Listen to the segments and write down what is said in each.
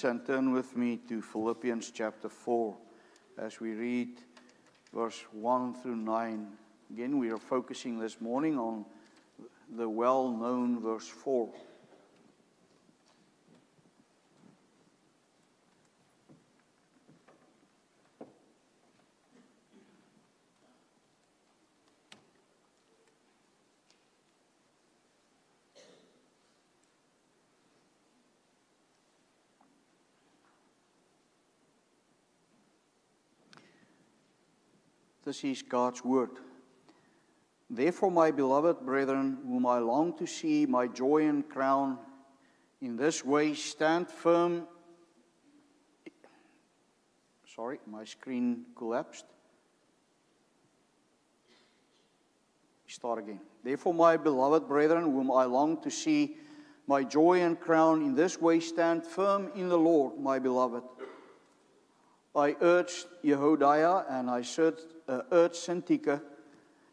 seats and turn with me to Philippians chapter 4 as we read verse 1 through 9. Again, we are focusing this morning on the well-known verse 4. This is God's word. Therefore, my beloved brethren, whom I long to see, my joy and crown, in this way stand firm. Sorry, my screen collapsed. Start again. Therefore, my beloved brethren, whom I long to see, my joy and crown, in this way stand firm in the Lord, my beloved. I urged Yehudiah and I urged Syntyche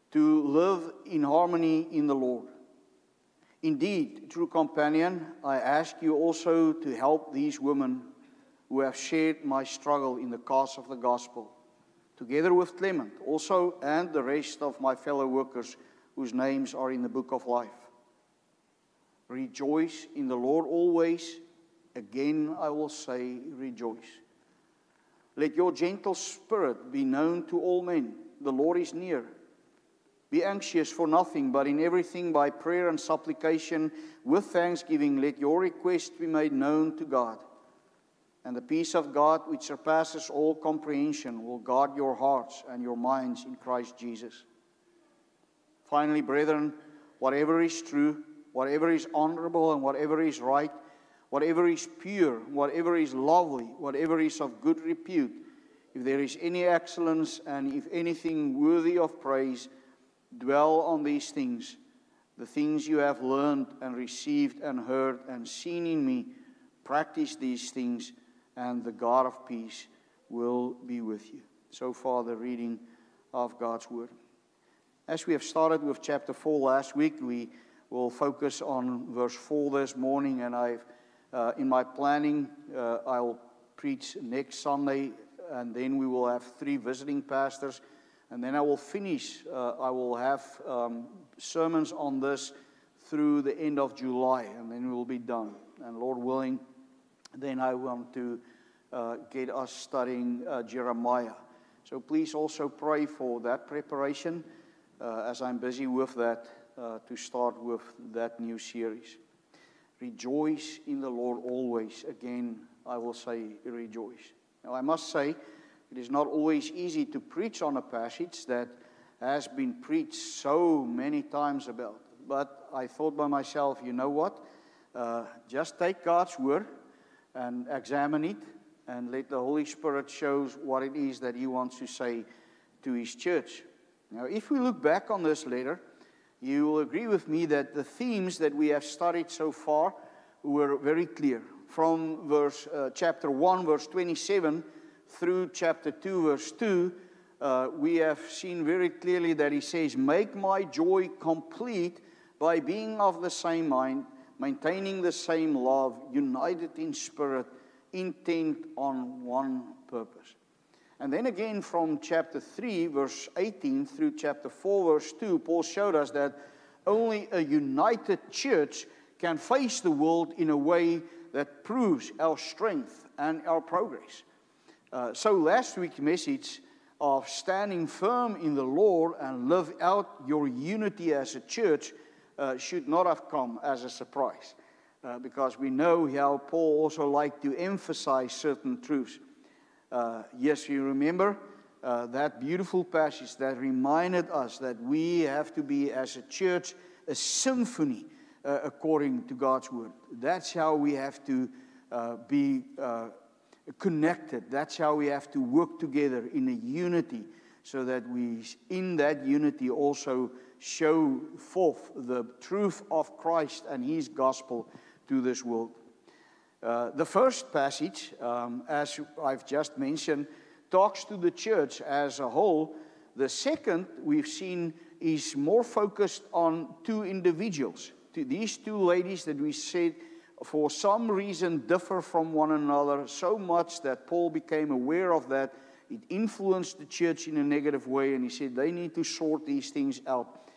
to live in harmony in the Lord. Indeed, true companion, I ask you also to help these women who have shared my struggle in the cause of the gospel, together with Clement also and the rest of my fellow workers whose names are in the book of life. Rejoice in the Lord always. Again, I will say, rejoice. Let your gentle spirit be known to all men. The Lord is near. Be anxious for nothing, but in everything by prayer and supplication with thanksgiving, let your requests be made known to God. And the peace of God, which surpasses all comprehension, will guard your hearts and your minds in Christ Jesus. Finally, brethren, whatever is true, whatever is honorable, and whatever is right, whatever is pure, whatever is lovely, whatever is of good repute, if there is any excellence and if anything worthy of praise, dwell on these things, the things you have learned and received and heard and seen in me. Practice these things, and the God of peace will be with you. So far, the reading of God's word. As we have started with chapter 4 last week, we will focus on verse 4 this morning, and in my planning, I'll preach next Sunday, and then we will have 3 visiting pastors. And then I will finish, I will have sermons on this through the end of July, and then we will be done. And Lord willing, then I want to get us studying Jeremiah. So please also pray for that preparation as I'm busy with that to start with that new series. Rejoice in the Lord always. Again, I will say rejoice. Now, I must say, it is not always easy to preach on a passage that has been preached so many times about. But I thought by myself, you know what? Just take God's word and examine it and let the Holy Spirit show what it is that He wants to say to His church. Now, if we look back on this letter, you will agree with me that the themes that we have studied so far were very clear. From chapter 1, verse 27, through chapter 2, verse 2, we have seen very clearly that he says, make my joy complete by being of the same mind, maintaining the same love, united in spirit, intent on one purpose. And then again from chapter 3, verse 18 through chapter 4, verse 2, Paul showed us that only a united church can face the world in a way that proves our strength and our progress. So last week's message of standing firm in the Lord and live out your unity as a church should not have come as a surprise. Because we know how Paul also liked to emphasize certain truths. Yes, you remember that beautiful passage that reminded us that we have to be, as a church, a symphony according to God's word. That's how we have to be connected. That's how we have to work together in a unity, so that we, in that unity, also show forth the truth of Christ and His gospel to this world. The first passage, as I've just mentioned, talks to the church as a whole. The second we've seen is more focused on 2 individuals. To these 2 ladies that we said for some reason, differ from one another so much that Paul became aware of that. It influenced the church in a negative way, and he said they need to sort these things out.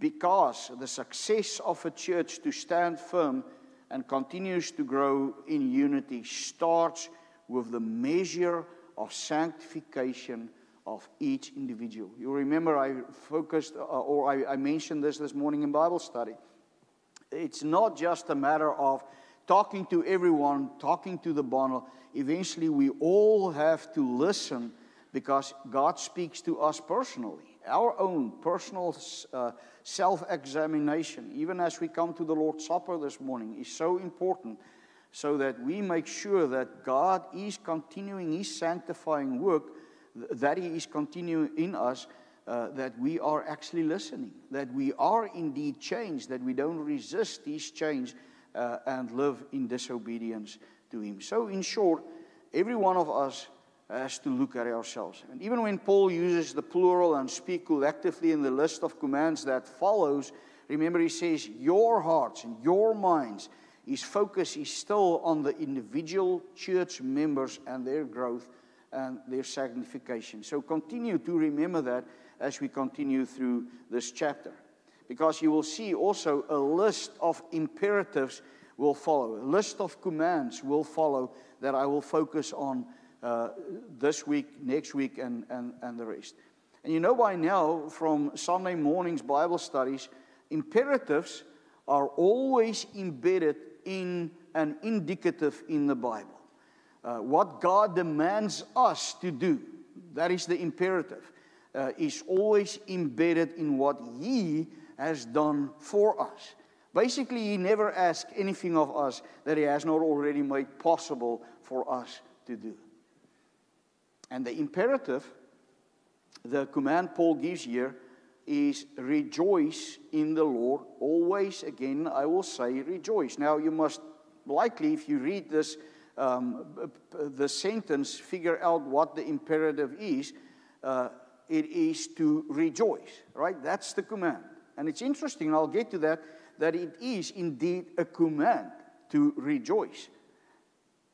Because the success of a church to stand firm and continues to grow in unity starts with the measure of sanctification of each individual. You remember I mentioned this morning in Bible study. It's not just a matter of talking to everyone, talking to the bundle. Eventually we all have to listen because God speaks to us personally. Our own personal self-examination, even as we come to the Lord's Supper this morning, is so important so that we make sure that God is continuing His sanctifying work, that He is continuing in us, that we are actually listening, that we are indeed changed, that we don't resist His change and live in disobedience to Him. So in short, every one of us has to look at ourselves. And even when Paul uses the plural and speak collectively in the list of commands that follows, remember he says, your hearts and your minds, his focus is still on the individual church members and their growth and their sanctification. So continue to remember that as we continue through this chapter. Because you will see also a list of imperatives will follow. A list of commands will follow that I will focus on this week, next week, and the rest. And you know by now from Sunday morning's Bible studies, imperatives are always embedded in an indicative in the Bible. What God demands us to do, that is the imperative, is always embedded in what He has done for us. Basically, He never asks anything of us that He has not already made possible for us to do. And the imperative, the command Paul gives here, is rejoice in the Lord. Always, again, I will say rejoice. Now, you must likely, if you read this, the sentence, figure out what the imperative is. It is to rejoice, right? That's the command. And it's interesting, and I'll get to that it is indeed a command to rejoice.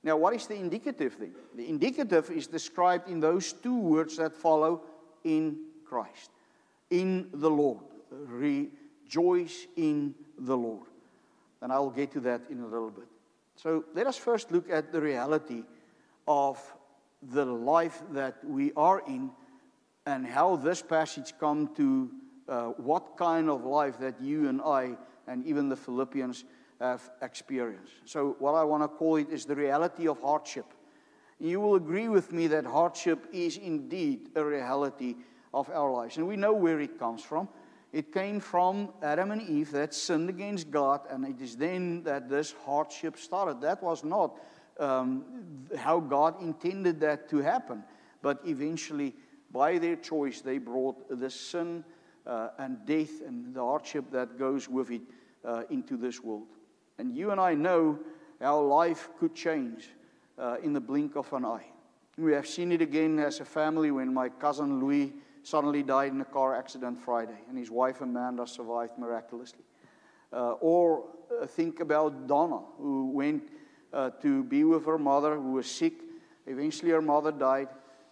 Now, what is the indicative thing? The indicative is described in those two words that follow, in Christ, in the Lord. Rejoice in the Lord. And I will get to that in a little bit. So let us first look at the reality of the life that we are in and how this passage come to what kind of life that you and I and even the Philippians have experienced. So what I want to call it is the reality of hardship. You will agree with me that hardship is indeed a reality of our lives. And we know where it comes from. It came from Adam and Eve that sinned against God, and it is then that this hardship started. That was not how God intended that to happen. But eventually, by their choice, they brought the sin and death and the hardship that goes with it into this world. And you and I know our life could change in the blink of an eye. We have seen it again as a family when my cousin Louis suddenly died in a car accident Friday, and his wife Amanda survived miraculously. Or think about Donna, who went to be with her mother, who was sick. Eventually her mother died.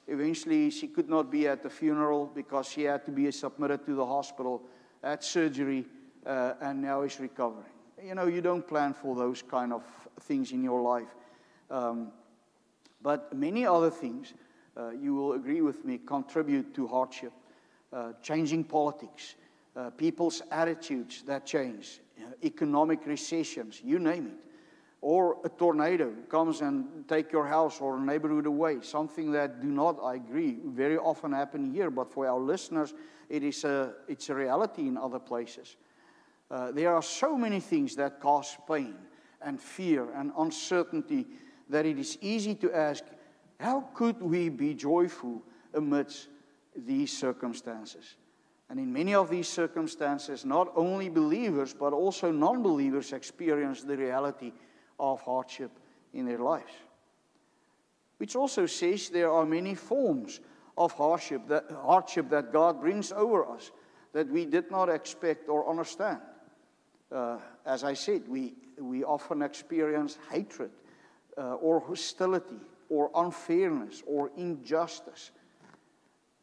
Eventually she could not be at the funeral because she had to be submitted to the hospital, had surgery, and now is recovering. You know, you don't plan for those kind of things in your life. But many other things, you will agree with me, contribute to hardship. Changing politics, people's attitudes that change, economic recessions, you name it. Or a tornado comes and take your house or neighborhood away. Something that do not, I agree, very often happen here. But for our listeners, it's a reality in other places. There are so many things that cause pain and fear and uncertainty that it is easy to ask, how could we be joyful amidst these circumstances? And in many of these circumstances, not only believers, but also non-believers experience the reality of hardship in their lives. Which also says there are many forms of hardship that God brings over us that we did not expect or understand. As I said, we often experience hatred or hostility or unfairness or injustice.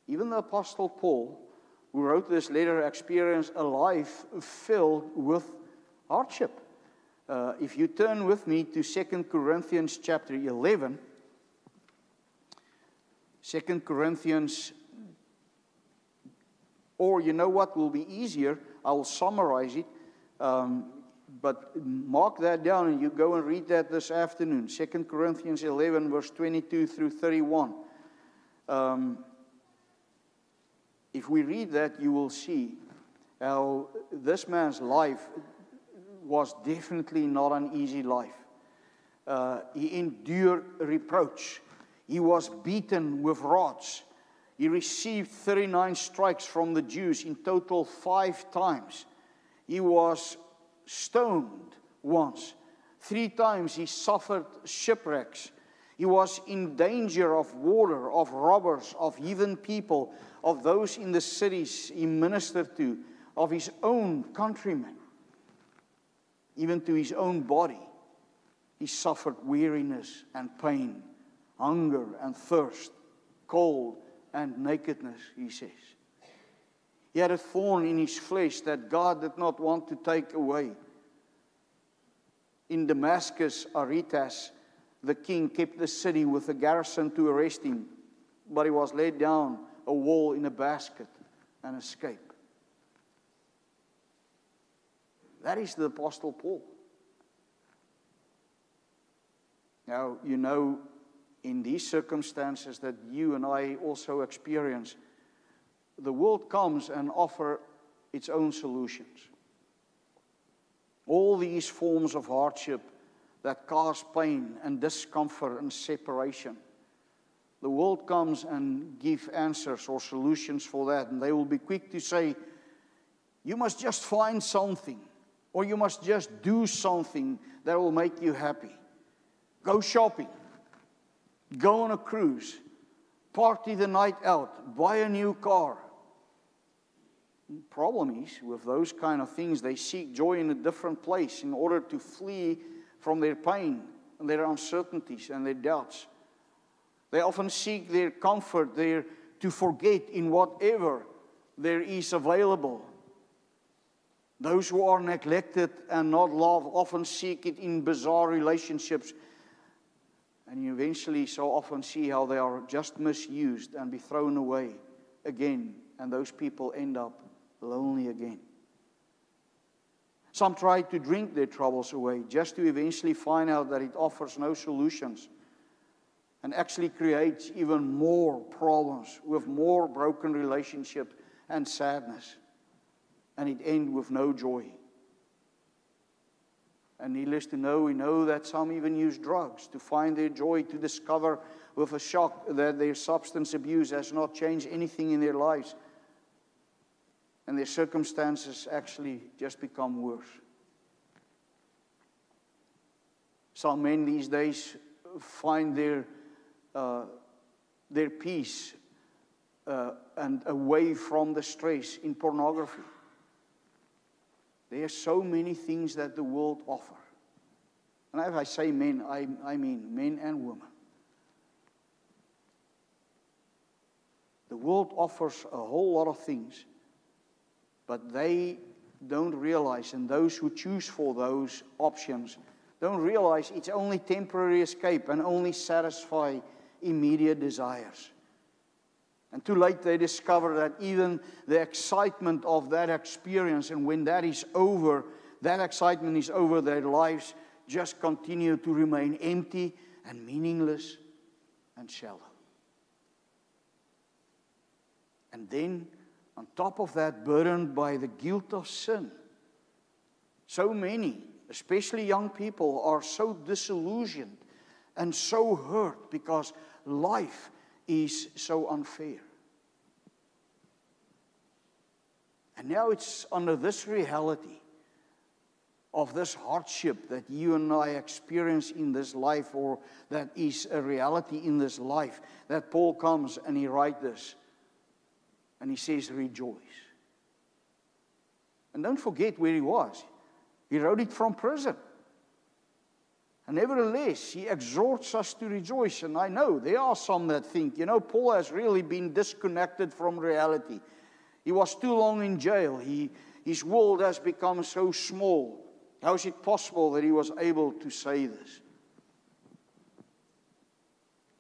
Even the Apostle Paul, who wrote this letter, experienced a life filled with hardship. If you turn with me to 2 Corinthians chapter 11, 2 Corinthians, or you know what will be easier, I will summarize it, but mark that down and you go and read that this afternoon. 2 Corinthians 11, verse 22 through 31. If we read that, you will see how this man's life was definitely not an easy life. He endured reproach. He was beaten with rods. He received 39 strikes from the Jews, in total 5 times. He was stoned once. 3 times he suffered shipwrecks. He was in danger of water, of robbers, of heathen people, of those in the cities he ministered to, of his own countrymen. Even to his own body, he suffered weariness and pain, hunger and thirst, cold and nakedness, he says. He had a thorn in his flesh that God did not want to take away. In Damascus, Aretas, the king, kept the city with a garrison to arrest him, but he was laid down a wall in a basket and escaped. That is the Apostle Paul. Now, you know, in these circumstances that you and I also experience, the world comes and offers its own solutions. All these forms of hardship that cause pain and discomfort and separation, the world comes and gives answers or solutions for that, and they will be quick to say, you must just find something, or you must just do something that will make you happy. Go shopping. Go on a cruise. Party the night out. Buy a new car. The problem is, with those kind of things, they seek joy in a different place in order to flee from their pain and their uncertainties and their doubts. They often seek their comfort there to forget in whatever there is available. Those who are neglected and not loved often seek it in bizarre relationships. And you eventually so often see how they are just misused and be thrown away again. And those people end up lonely again. Some try to drink their troubles away just to eventually find out that it offers no solutions and actually creates even more problems with more broken relationships and sadness. And it ends with no joy. And needless to know, we know that some even use drugs to find their joy, to discover with a shock that their substance abuse has not changed anything in their lives. And their circumstances actually just become worse. Some men these days find their peace and away from the stress in pornography. There are so many things that the world offers. And if I say men, I mean men and women. The world offers a whole lot of things, but they don't realize, and those who choose for those options don't realize it's only temporary escape and only satisfy immediate desires. And too late they discover that even the excitement of that experience, and when that is over, that excitement is over, their lives just continue to remain empty and meaningless and shallow. And then, on top of that, burdened by the guilt of sin, so many, especially young people, are so disillusioned and so hurt because life is so unfair. And now it's under this reality of this hardship that you and I experience in this life, or that is a reality in this life, that Paul comes and he writes this. And he says, rejoice. And don't forget where he was. He wrote it from prison. And nevertheless, he exhorts us to rejoice. And I know there are some that think, Paul has really been disconnected from reality. He was too long in jail. His world has become so small. How is it possible that he was able to say this?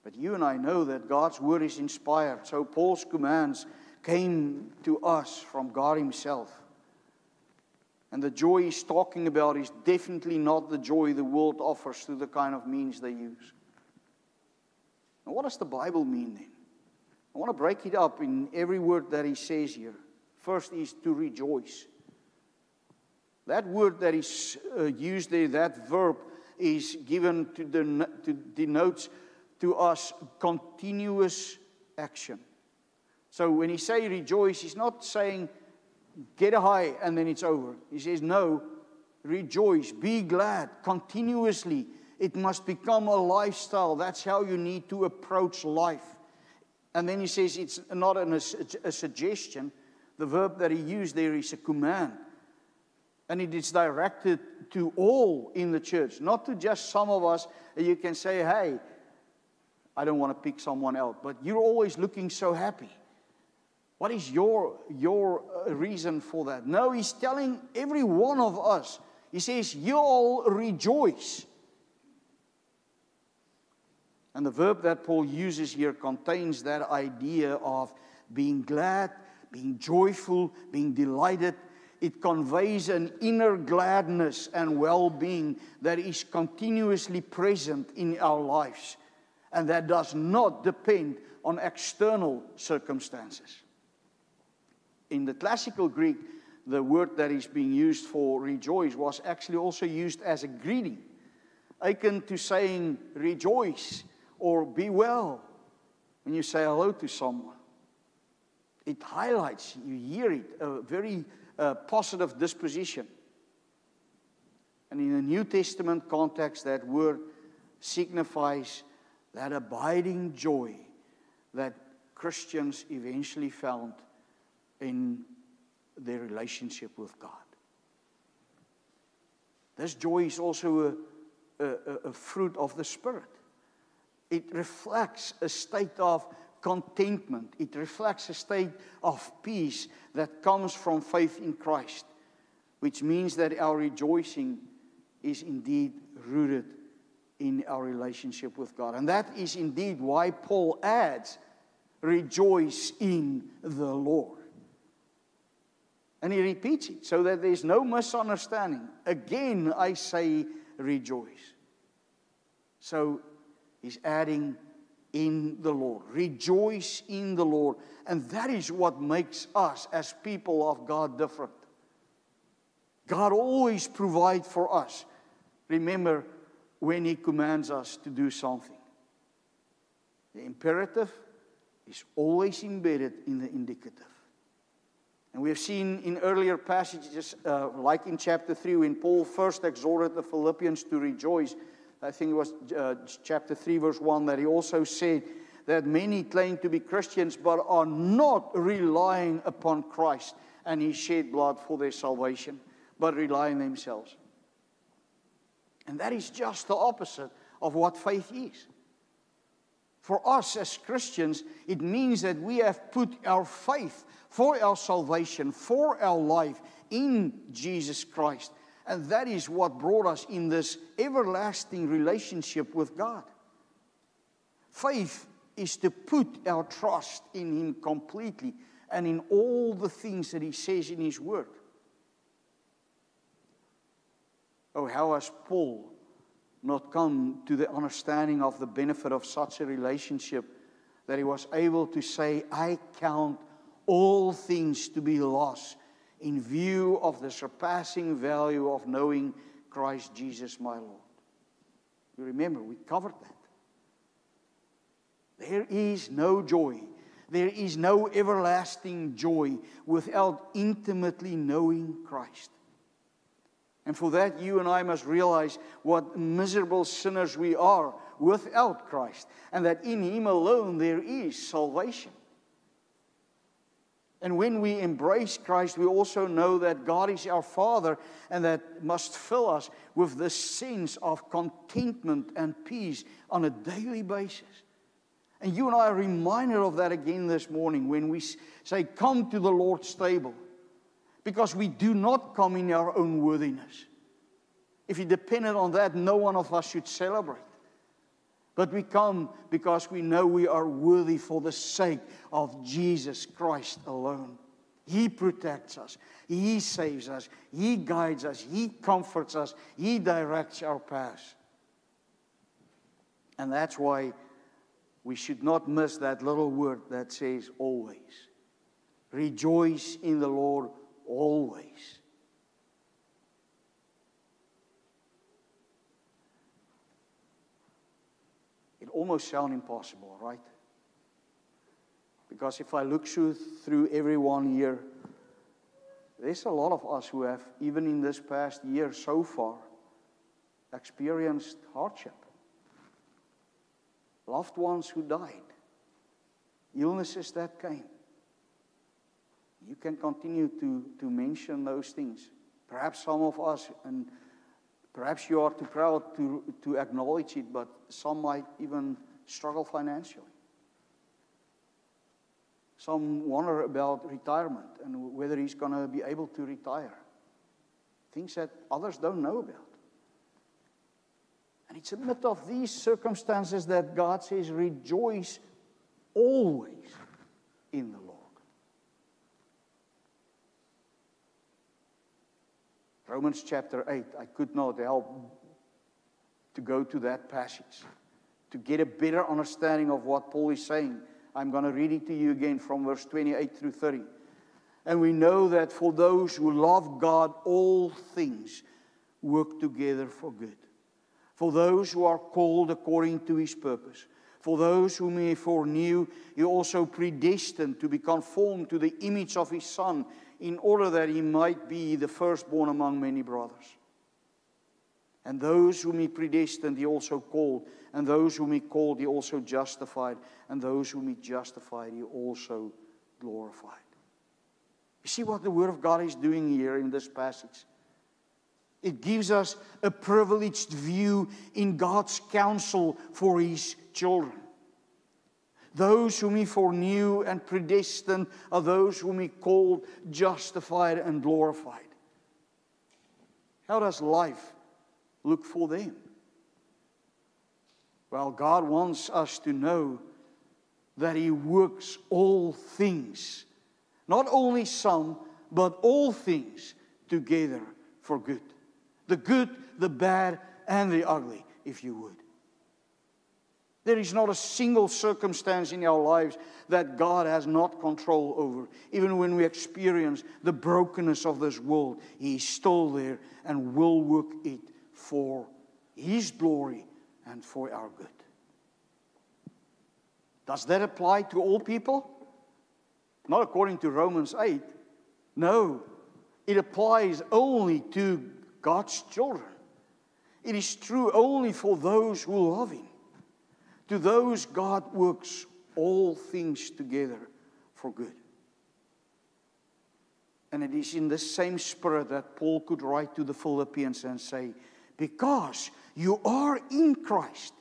But you and I know that God's word is inspired. So Paul's commands came to us from God himself. And the joy he's talking about is definitely not the joy the world offers through the kind of means they use. Now, what does the Bible mean then? I want to break it up in every word that he says here. First is to rejoice. That word that is used there, that verb, is given to denotes to us continuous action. So when he say rejoice, he's not saying get a high and then it's over. He says no, rejoice, be glad continuously. It must become a lifestyle. That's how you need to approach life. And then he says it's not a suggestion. The verb that he used there is a command. And it is directed to all in the church, not to just some of us. You can say, hey, I don't want to pick someone out, but you're always looking so happy. What is your reason for that? No, he's telling every one of us. He says, you all rejoice. And the verb that Paul uses here contains that idea of being glad, being joyful, being delighted. It conveys an inner gladness and well-being that is continuously present in our lives. And that does not depend on external circumstances. In the classical Greek, the word that is being used for rejoice was actually also used as a greeting, akin to saying rejoice or be well when you say hello to someone. It highlights, you hear it, a very positive disposition. And in the New Testament context, that word signifies that abiding joy that Christians eventually found in their relationship with God. This joy is also a fruit of the Spirit. It reflects a state of contentment. It reflects a state of peace that comes from faith in Christ, which means that our rejoicing is indeed rooted in our relationship with God. And that is indeed why Paul adds, rejoice in the Lord. And he repeats it so that there's no misunderstanding. Again, I say rejoice. So he's adding in the Lord. Rejoice in the Lord. And that is what makes us as people of God different. God always provides for us. Remember, when he commands us to do something, the imperative is always embedded in the indicative. And we have seen in earlier passages, like in chapter 3, when Paul first exhorted the Philippians to rejoice, I think it was chapter 3, verse 1, that he also said that many claim to be Christians but are not relying upon Christ and his shed blood for their salvation, but rely on themselves. And that is just the opposite of what faith is. For us as Christians, it means that we have put our faith for our salvation, for our life in Jesus Christ. And that is what brought us in this everlasting relationship with God. Faith is to put our trust in him completely and in all the things that he says in his word. Oh, how has Paul not come to the understanding of the benefit of such a relationship that he was able to say, I count all things to be lost in view of the surpassing value of knowing Christ Jesus my Lord. You remember, we covered that. There is no joy. There is no everlasting joy without intimately knowing Christ. And for that, you and I must realize what miserable sinners we are without Christ, and that in him alone there is salvation. And when we embrace Christ, we also know that God is our Father, and that must fill us with this sense of contentment and peace on a daily basis. And you and I are reminded of that again this morning when we say, come to the Lord's table. Because we do not come in our own worthiness. If you depended on that, no one of us should celebrate. But we come because we know we are worthy for the sake of Jesus Christ alone. He protects us. He saves us. He guides us. He comforts us. He directs our paths. And that's why we should not miss that little word that says always. Rejoice in the Lord always. It almost sounds impossible, right? Because if I look through everyone here, there's a lot of us who have, even in this past year so far, experienced hardship. Loved ones who died. Illnesses that came. You can continue to mention those things. Perhaps some of us, and perhaps you are too proud to acknowledge it, but some might even struggle financially. Some wonder about retirement and whether he's going to be able to retire. Things that others don't know about. And it's amid of these circumstances that God says, rejoice always in the Lord. Romans chapter 8, I could not help to go to that passage to get a better understanding of what Paul is saying. I'm going to read it to you again from verse 28 through 30. And we know that for those who love God, all things work together for good. For those who are called according to His purpose. For those whom He foreknew, He also predestined to be conformed to the image of His Son, in order that He might be the firstborn among many brothers. And those whom He predestined, He also called. And those whom He called, He also justified. And those whom He justified, He also glorified. You see what the Word of God is doing here in this passage? It gives us a privileged view in God's counsel for His children. Those whom He foreknew and predestined are those whom He called, justified, and glorified. How does life look for them? Well, God wants us to know that He works all things, not only some, but all things together for good. The good, the bad, and the ugly, if you would. There is not a single circumstance in our lives that God has not control over. Even when we experience the brokenness of this world, He is still there and will work it for His glory and for our good. Does that apply to all people? Not according to Romans 8. No, it applies only to God's children. It is true only for those who love Him. To those, God works all things together for good. And it is in the same spirit that Paul could write to the Philippians and say, because you are in Christ,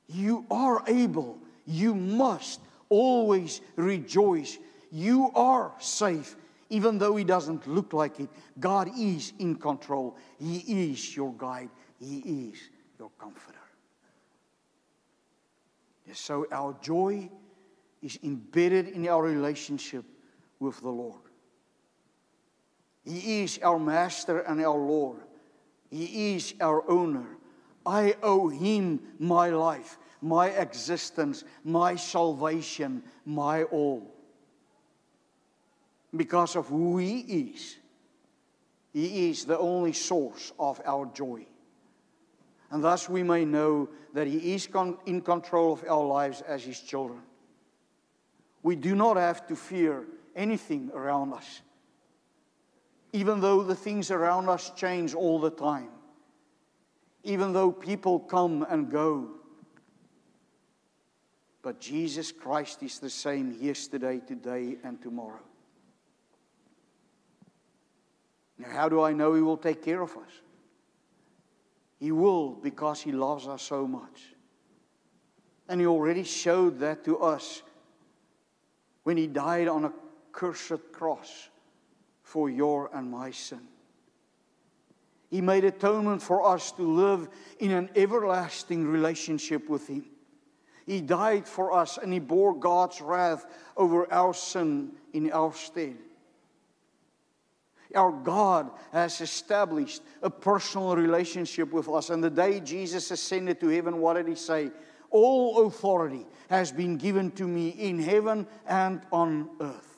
you are able, you must always rejoice. You are safe, even though it doesn't look like it. God is in control. He is your guide. He is your comforter. So our joy is embedded in our relationship with the Lord. He is our Master and our Lord. He is our owner. I owe Him my life, my existence, my salvation, my all. Because of who He is. He is the only source of our joy. And thus we may know that He is in control of our lives as His children. We do not have to fear anything around us. Even though the things around us change all the time. Even though people come and go. But Jesus Christ is the same yesterday, today, and tomorrow. Now, how do I know He will take care of us? He will, because He loves us so much. And He already showed that to us when He died on a cursed cross for your and my sin. He made atonement for us to live in an everlasting relationship with Him. He died for us and He bore God's wrath over our sin in our stead. Our God has established a personal relationship with us. And the day Jesus ascended to heaven, what did He say? All authority has been given to me in heaven and on earth.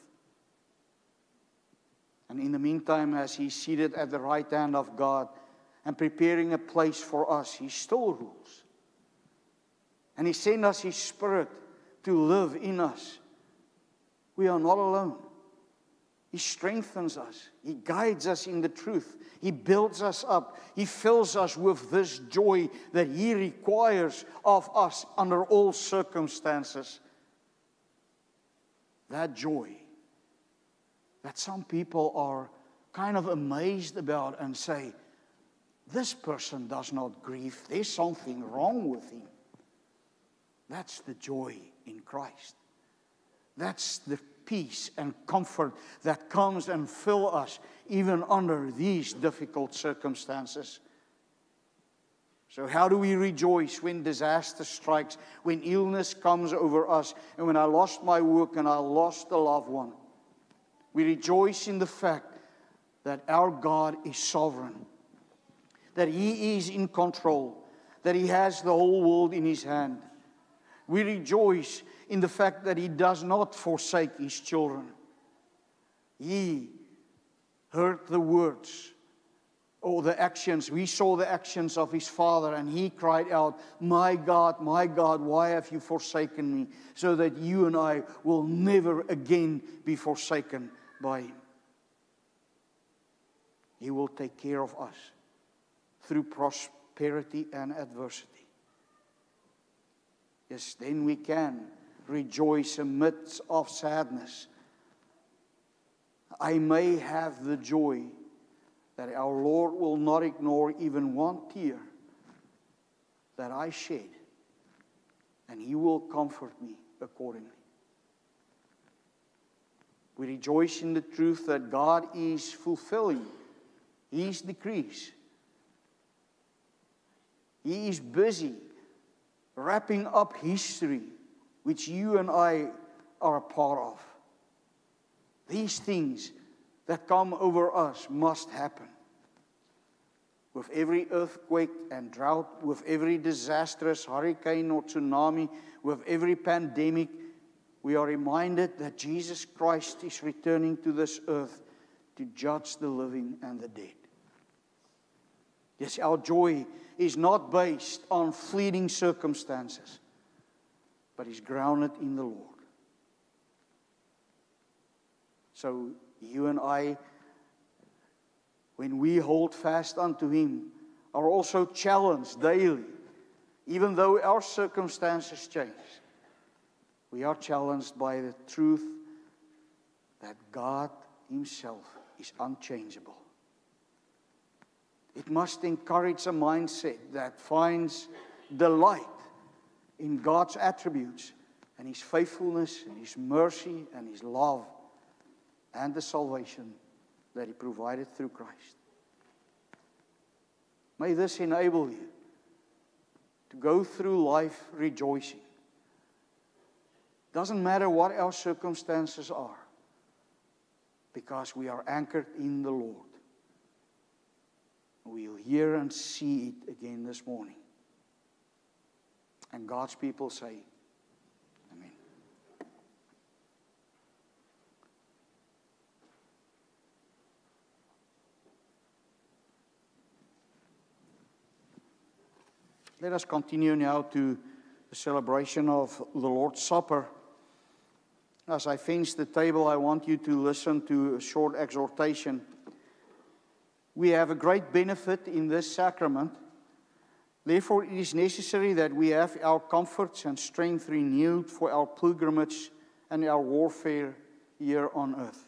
And in the meantime, as He's seated at the right hand of God and preparing a place for us, He still rules. And He sent us His Spirit to live in us. We are not alone. He strengthens us. He guides us in the truth. He builds us up. He fills us with this joy that He requires of us under all circumstances. That joy that some people are kind of amazed about and say, this person does not grieve. There's something wrong with him. That's the joy in Christ. That's the peace and comfort that comes and fill us even under these difficult circumstances. So how do we rejoice when disaster strikes, when illness comes over us, and when I lost my work and I lost a loved one? We rejoice in the fact that our God is sovereign, that He is in control, that He has the whole world in His hand. We rejoice in the fact that He does not forsake His children. He heard the words or the actions. We saw the actions of His Father, and He cried out, my God, why have you forsaken me? So that you and I will never again be forsaken by Him. He will take care of us through prosperity and adversity. Yes, then we can rejoice amidst of sadness. I may have the joy that our Lord will not ignore even one tear that I shed, and He will comfort me accordingly. We rejoice in the truth that God is fulfilling His decrees. He is busy wrapping up history, which you and I are a part of. These things that come over us must happen. With every earthquake and drought, with every disastrous hurricane or tsunami, with every pandemic, we are reminded that Jesus Christ is returning to this earth to judge the living and the dead. Yes, our joy is not based on fleeting circumstances, but is grounded in the Lord. So you and I, when we hold fast unto Him, are also challenged daily. Even though our circumstances change, we are challenged by the truth that God Himself is unchangeable. It must encourage a mindset that finds delight in God's attributes and His faithfulness and His mercy and His love and the salvation that He provided through Christ. May this enable you to go through life rejoicing. Doesn't matter what our circumstances are, because we are anchored in the Lord. We'll hear and see it again this morning. And God's people say, Amen. Let us continue now to the celebration of the Lord's Supper. As I finish the table, I want you to listen to a short exhortation. We have a great benefit in this sacrament. Therefore, it is necessary that we have our comforts and strength renewed for our pilgrimage and our warfare here on earth.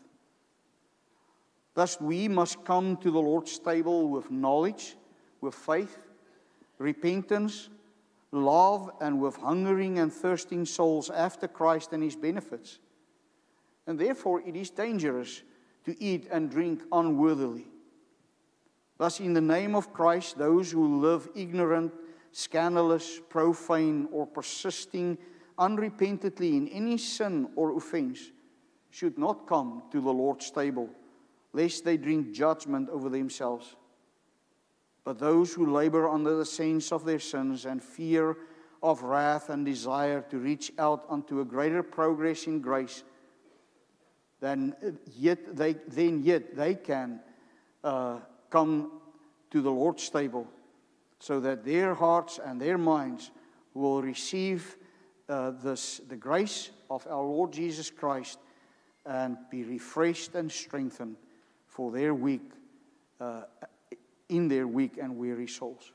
Thus we must come to the Lord's table with knowledge, with faith, repentance, love, and with hungering and thirsting souls after Christ and His benefits. And therefore it is dangerous to eat and drink unworthily. Thus, in the name of Christ, those who live ignorant, scandalous, profane, or persisting unrepentantly in any sin or offense should not come to the Lord's table, lest they drink judgment over themselves. But those who labor under the sense of their sins and fear of wrath and desire to reach out unto a greater progress in grace, then yet they can come to the Lord's table, so that their hearts and their minds will receive the grace of our Lord Jesus Christ and be refreshed and strengthened for their weak, in their weak and weary souls.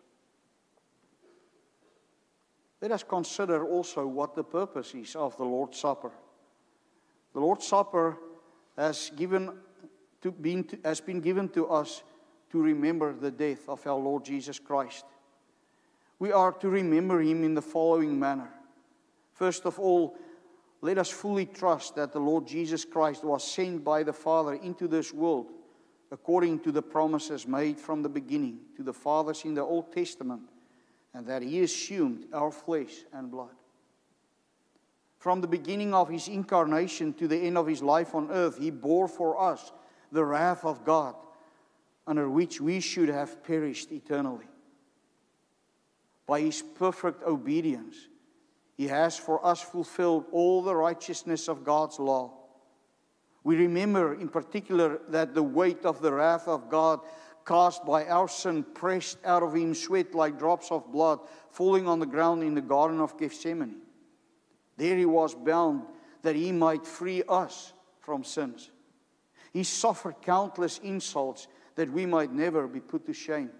Let us consider also what the purpose is of the Lord's Supper. The Lord's Supper has been given to us to remember the death of our Lord Jesus Christ. We are to remember Him in the following manner. First of all, let us fully trust that the Lord Jesus Christ was sent by the Father into this world according to the promises made from the beginning to the fathers in the Old Testament, and that He assumed our flesh and blood. From the beginning of His incarnation to the end of His life on earth, He bore for us the wrath of God, under which we should have perished eternally. By His perfect obedience, He has for us fulfilled all the righteousness of God's law. We remember in particular that the weight of the wrath of God caused by our sin pressed out of Him sweat like drops of blood falling on the ground in the Garden of Gethsemane. There He was bound that He might free us from sins. He suffered countless insults that we might never be put to shame.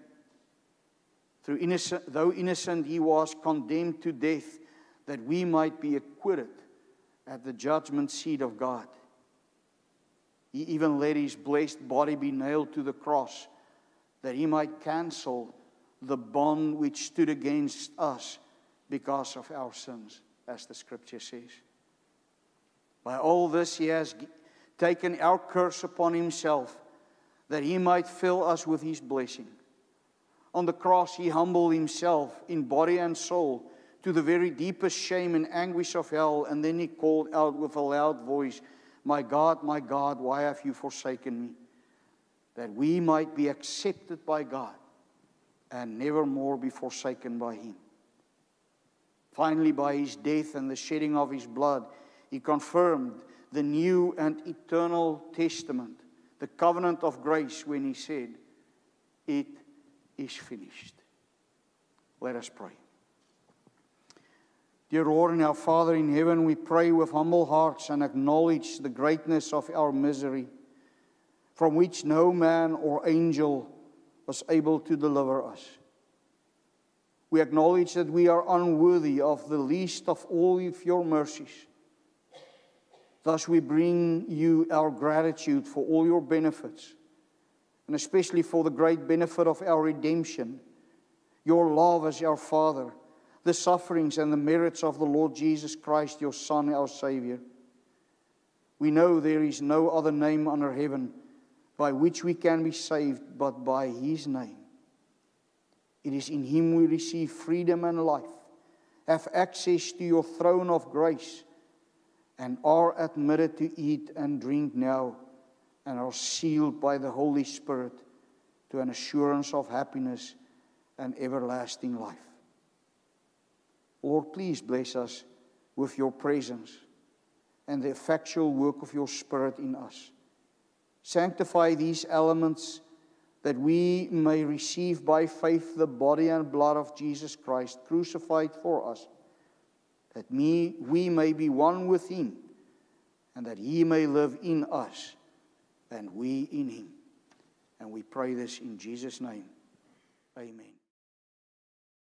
Though innocent, He was condemned to death that we might be acquitted at the judgment seat of God. He even let His blessed body be nailed to the cross, that He might cancel the bond which stood against us because of our sins, as the Scripture says. By all this He has taken our curse upon Himself, that He might fill us with His blessing. On the cross He humbled Himself in body and soul to the very deepest shame and anguish of hell, and then He called out with a loud voice, my God, why have you forsaken me? That we might be accepted by God and never more be forsaken by Him. Finally, by His death and the shedding of His blood, He confirmed the new and eternal testament, the covenant of grace, when He said, it is finished. Let us pray. Dear Lord and our Father in heaven, we pray with humble hearts and acknowledge the greatness of our misery, from which no man or angel was able to deliver us. We acknowledge that we are unworthy of the least of all of your mercies. Thus we bring you our gratitude for all your benefits, and especially for the great benefit of our redemption, your love as our Father, the sufferings and the merits of the Lord Jesus Christ, your Son, our Savior. We know there is no other name under heaven by which we can be saved but by His name. It is in Him we receive freedom and life, have access to your throne of grace, and are admitted to eat and drink now, and are sealed by the Holy Spirit to an assurance of happiness and everlasting life. Lord, please bless us with your presence and the effectual work of your Spirit in us. Sanctify these elements that we may receive by faith the body and blood of Jesus Christ, crucified for us, that we may be one with Him, and that He may live in us, and we in Him. And we pray this in Jesus' name. Amen.